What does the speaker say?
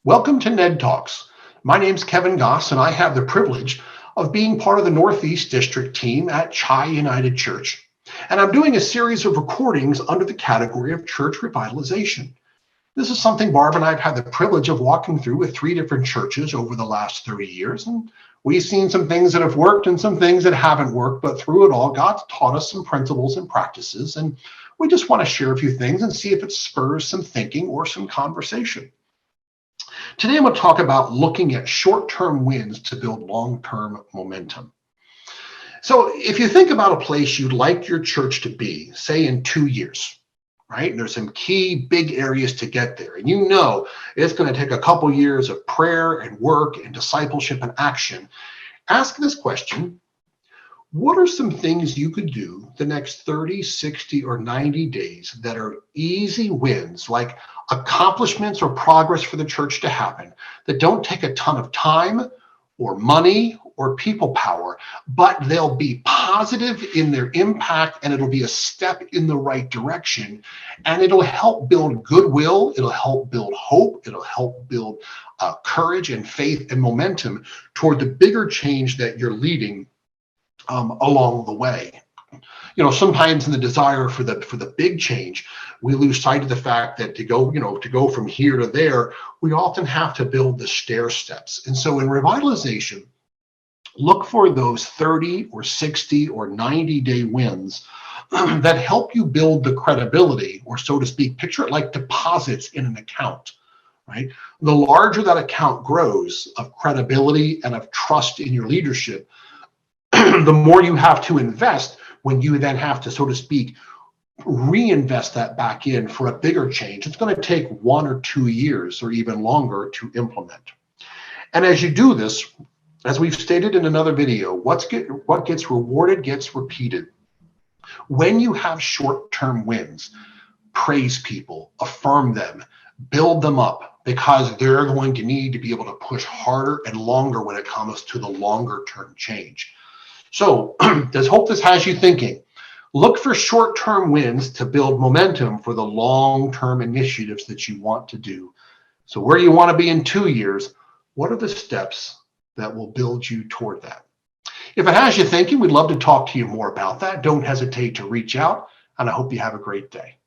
Welcome to Ned Talks. My name's Kevin Goss, and I have the privilege of being part of the Northeast District team at Chi United Church. And I'm doing a series of recordings under the category of church revitalization. This is something Barb and I have had the privilege of walking through with 3 different churches over the last 30 years. And we've seen some things that have worked and some things that haven't worked, but through it all, God's taught us some principles and practices. And we just want to share a few things and see if it spurs some thinking or some conversation. Today, I'm going to talk about looking at short-term wins to build long-term momentum. So if you think about a place you'd like your church to be, say in 2 years, right? And there's some key big areas to get there. And you know it's going to take a couple years of prayer and work and discipleship and action. Ask this question: what are some things you could do the next 30, 60, or 90 days that are easy wins, like accomplishments or progress for the church to happen, that don't take a ton of time or money or people power, but they'll be positive in their impact, and it'll be a step in the right direction, and it'll help build goodwill, it'll help build hope, it'll help build courage and faith and momentum toward the bigger change that you're leading along the way. You know, sometimes in the desire for the big change, we lose sight of the fact that to go from here to there, we often have to build the stair steps. And so in revitalization, look for those 30 or 60 or 90-day wins that help you build the credibility, or so to speak, picture it like deposits in an account, right? The larger that account grows of credibility and of trust in your leadership, the more you have to invest when you then have to, so to speak, reinvest that back in for a bigger change. It's going to take 1 or 2 years or even longer to implement. And as you do this, as we've stated in another video, what gets rewarded gets repeated. When you have short-term wins, praise people, affirm them, build them up, because they're going to need to be able to push harder and longer when it comes to the longer-term change. So let's hope this has you thinking. Look for short-term wins to build momentum for the long-term initiatives that you want to do. So where you want to be in 2 years, what are the steps that will build you toward that? If it has you thinking, we'd love to talk to you more about that. Don't hesitate to reach out, and I hope you have a great day.